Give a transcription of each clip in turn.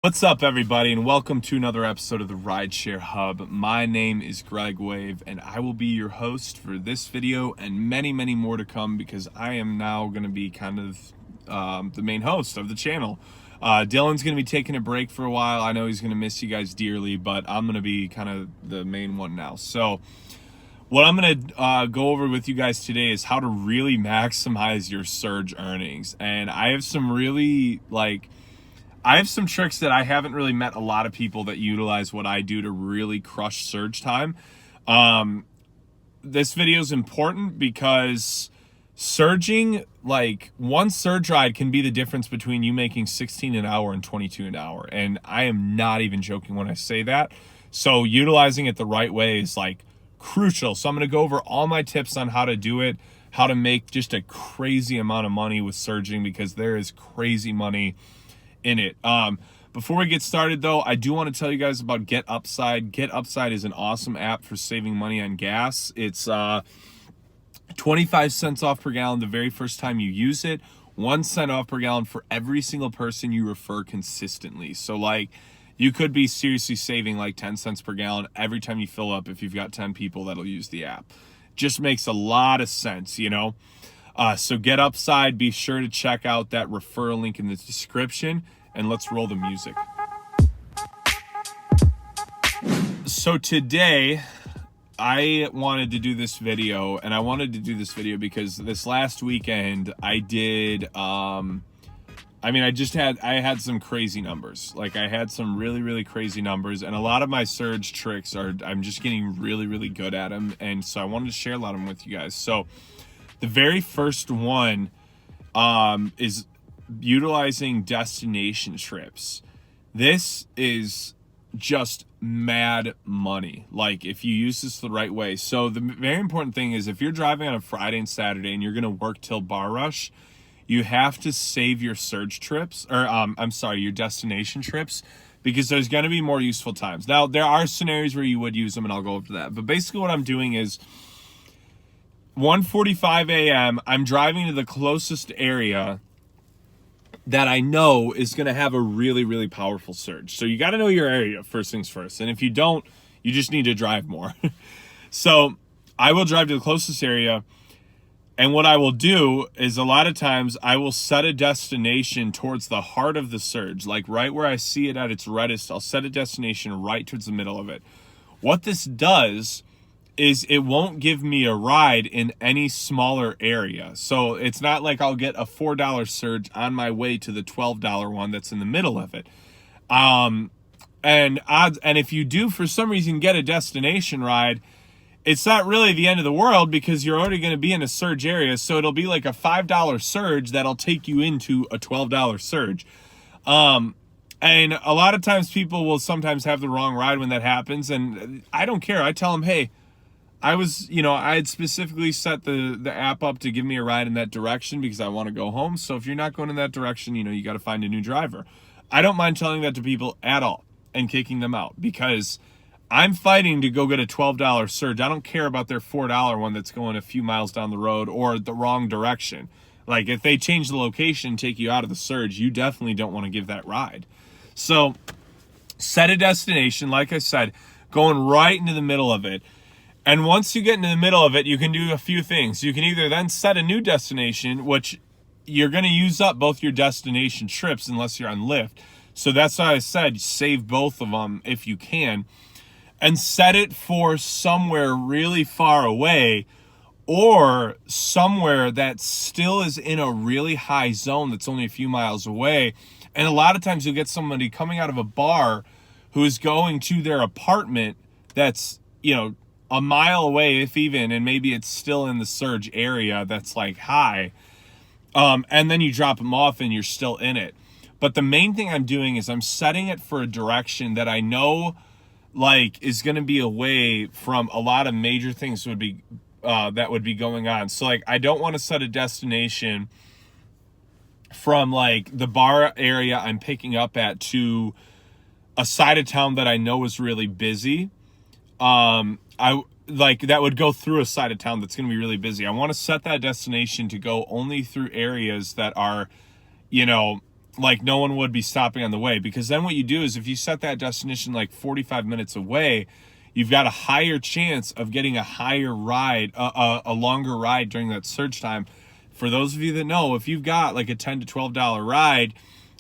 What's up, everybody, and welcome to another episode of the Rideshare Hub. My name is Greg Wave, and I will be your host for this video and many, many more to come because I am now going to be kind of the main host of the channel. Dylan's going to be taking a break for a while. I know he's going to miss you guys dearly, but I'm going to be kind of the main one now. So what I'm going to go over with you guys today is how to really maximize your surge earnings. And I have some really I have some tricks that I haven't really met a lot of people that utilize what I do to really crush surge time. This video is important because surging, like one surge ride can be the difference between you making 16 an hour and 22 an hour. And I am not even joking when I say that. So utilizing it the right way is like crucial. So I'm going to go over all my tips on how to do it, how to make just a crazy amount of money with surging, because there is crazy money in it. Before we get started though, I do want to tell you guys about GetUpside. GetUpside is an awesome app for saving money on gas. It's 25 cents off per gallon the very first time you use it, 1 cent off per gallon for every single person you refer consistently. So like you could be seriously saving like 10 cents per gallon every time you fill up if you've got 10 people that'll use the app. Just makes a lot of sense, you know. So GetUpside, be sure to check out that referral link in the description, and let's roll the music. So today, I wanted to do this video, and I wanted to do this video because this last weekend I did, I had some crazy numbers. Like I had some really, really crazy numbers, and a lot of my surge tricks I'm just getting really, really good at them. And so I wanted to share a lot of them with you guys. So the very first one is utilizing destination trips. This is just mad money, like if you use this the right way. So the very important thing is if you're driving on a Friday and Saturday and you're going to work till bar rush, you have to save your surge trips, or your destination trips, because there's going to be more useful times. Now, there are scenarios where you would use them, and I'll go over that. But basically what I'm doing is 1:45 a.m. I'm driving to the closest area that I know is going to have a really, really powerful surge. So you got to know your area first things first. And if you don't, you just need to drive more. So I will drive to the closest area. And what I will do is a lot of times I will set a destination towards the heart of the surge, like right where I see it at its reddest. I'll set a destination right towards the middle of it. What this does is it won't give me a ride in any smaller area. So it's not like I'll get a $4 surge on my way to the $12 one that's in the middle of it. And if you do for some reason get a destination ride, it's not really the end of the world because you're already going to be in a surge area. So it'll be like a $5 surge that'll take you into a $12 surge. And a lot of times people will sometimes have the wrong ride when that happens. And I don't care. I tell them, hey, I had specifically set the app up to give me a ride in that direction because I want to go home. So if you're not going in that direction, you got to find a new driver. I don't mind telling that to people at all and kicking them out because I'm fighting to go get a $12 surge. I don't care about their $4 one that's going a few miles down the road or the wrong direction. Like if they change the location, take you out of the surge, you definitely don't want to give that ride. So set a destination, like I said, going right into the middle of it. And once you get into the middle of it, you can do a few things. You can either then set a new destination, which you're going to use up both your destination trips unless you're on Lyft. So that's why I said save both of them if you can. And set it for somewhere really far away or somewhere that still is in a really high zone that's only a few miles away. And a lot of times you'll get somebody coming out of a bar who is going to their apartment that's, a mile away, if even, and maybe it's still in the surge area that's like high. And then you drop them off and you're still in it. But the main thing I'm doing is I'm setting it for a direction that I know is going to be away from a lot of major things that would be going on. So I don't want to set a destination from the bar area I'm picking up at to a side of town that I know is really busy. That would go through a side of town that's going to be really busy. I want to set that destination to go only through areas that are, like no one would be stopping on the way. Because then what you do is if you set that destination like 45 minutes away, you've got a higher chance of getting a higher ride, a longer ride during that surge time. For those of you that know, if you've got like a $10 to $12 ride,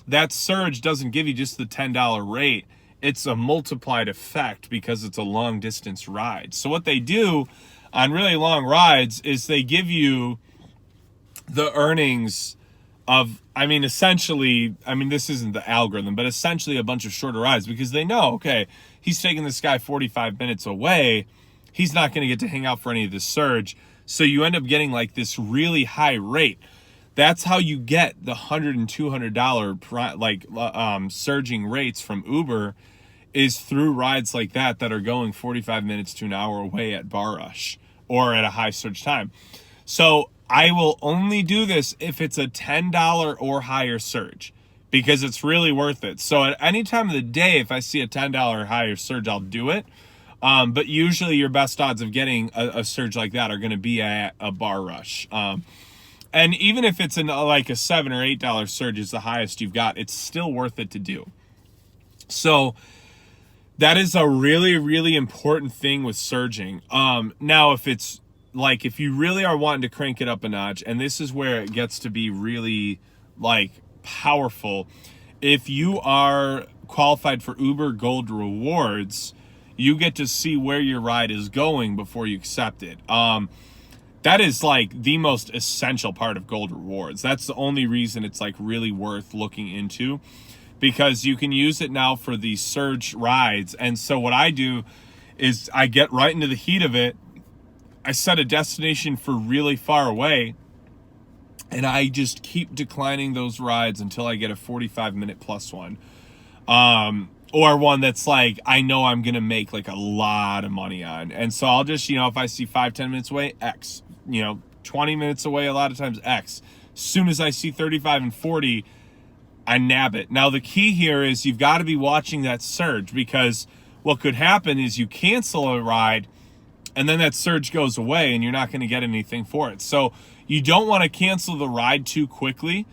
that surge doesn't give you just the $10 rate. It's a multiplied effect because it's a long distance ride. So what they do on really long rides is they give you the earnings of, essentially, this isn't the algorithm, but essentially a bunch of shorter rides, because they know, okay, he's taking this guy 45 minutes away. He's not going to get to hang out for any of this surge. So you end up getting like this really high rate. That's how you get the $100 and $200 surging rates from Uber, is through rides like that are going 45 minutes to an hour away at bar rush or at a high surge time. So I will only do this if it's a $10 or higher surge, because it's really worth it. So at any time of the day, if I see a $10 or higher surge, I'll do it. But usually your best odds of getting a surge like that are going to be at a bar rush. And even if it's like a $7 or $8 surge is the highest you've got, it's still worth it to do. So that is a really, really important thing with surging. Now, if you really are wanting to crank it up a notch, and this is where it gets to be really like powerful, if you are qualified for Uber Gold Rewards, you get to see where your ride is going before you accept it. That is like the most essential part of Gold Rewards. That's the only reason it's like really worth looking into, because you can use it now for these surge rides. And so what I do is I get right into the heat of it. I set a destination for really far away, and I just keep declining those rides until I get a 45-minute plus one. Or one that's like, I know I'm going to make like a lot of money on. And so I'll just, if I see 5-10 minutes away, X, 20 minutes away, a lot of times X. As soon as I see 35 and 40, I nab it. Now, the key here is you've got to be watching that surge, because what could happen is you cancel a ride and then that surge goes away and you're not going to get anything for it. So you don't want to cancel the ride too quickly.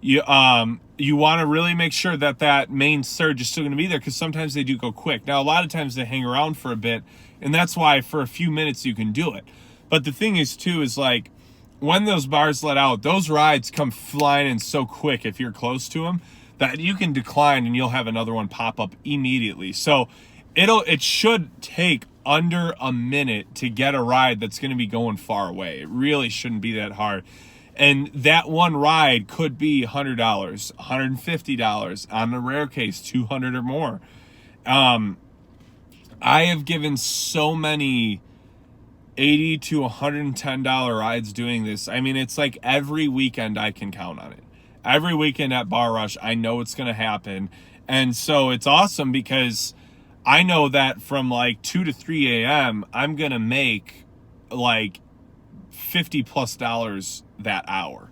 You want to really make sure that that main surge is still going to be there, because sometimes they do go quick. Now, a lot of times they hang around for a bit, and that's why for a few minutes you can do it. But the thing is, too, is like when those bars let out, those rides come flying in so quick if you're close to them that you can decline and you'll have another one pop up immediately. So it should take under a minute to get a ride that's going to be going far away. It really shouldn't be that hard. And that one ride could be $100, $150, on the rare case, $200 or more. I have given so many $80 to $110 rides doing this. It's like every weekend I can count on it. Every weekend at Bar Rush, I know it's going to happen. And so it's awesome, because I know that from like 2 to 3 a.m., I'm going to make like $50+ that hour.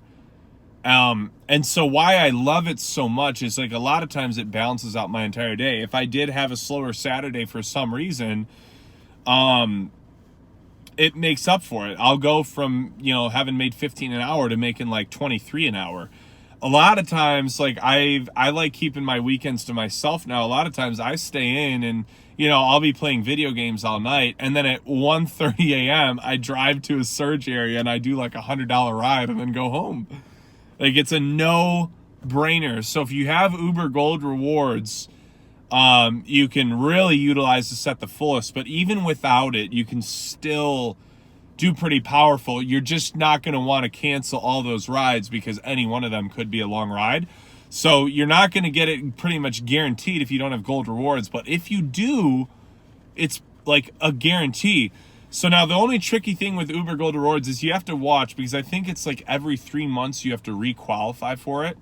And so why I love it so much is like a lot of times it balances out my entire day. If I did have a slower Saturday for some reason, it makes up for it. I'll go from, having made 15 an hour to making like 23 an hour. A lot of times, like I like keeping my weekends to myself now. A lot of times I stay in and, I'll be playing video games all night. And then at 1:30 a.m., I drive to a surge area and I do like $100 ride and then go home. Like, it's a no-brainer. So if you have Uber Gold Rewards, you can really utilize this at the fullest. But even without it, you can still do pretty powerful. You're just not going to want to cancel all those rides, because any one of them could be a long ride. So you're not going to get it pretty much guaranteed if you don't have Gold Rewards. But if you do, it's like a guarantee. So now the only tricky thing with Uber Gold Rewards is you have to watch, because I think it's like every 3 months you have to re-qualify for it.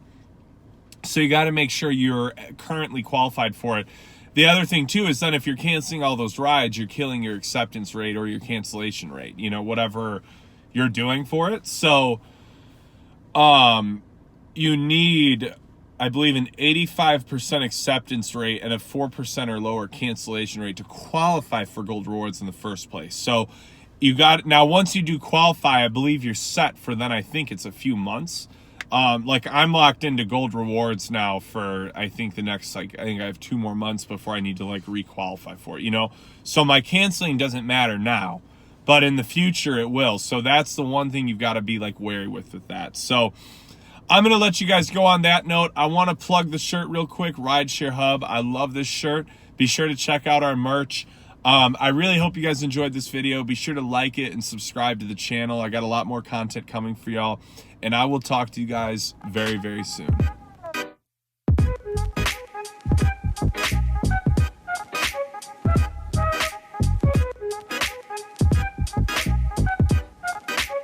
So you got to make sure you're currently qualified for it. The other thing too is then if you're canceling all those rides, you're killing your acceptance rate or your cancellation rate, whatever you're doing for it. So you need, I believe, an 85% acceptance rate and a 4% or lower cancellation rate to qualify for Gold Rewards in the first place. So now once you do qualify, I believe you're set for then, I think it's a few months. Like I'm locked into gold rewards now for, I think the next, like, I think I have 2 more months before I need to like requalify for it, you know? So my canceling doesn't matter now, but in the future it will. So that's the one thing you've got to be like wary with that. So I'm going to let you guys go on that note. I want to plug the shirt real quick, Rideshare Hub. I love this shirt. Be sure to check out our merch. I really hope you guys enjoyed this video. Be sure to like it and subscribe to the channel. I got a lot more content coming for y'all. And I will talk to you guys very, very soon.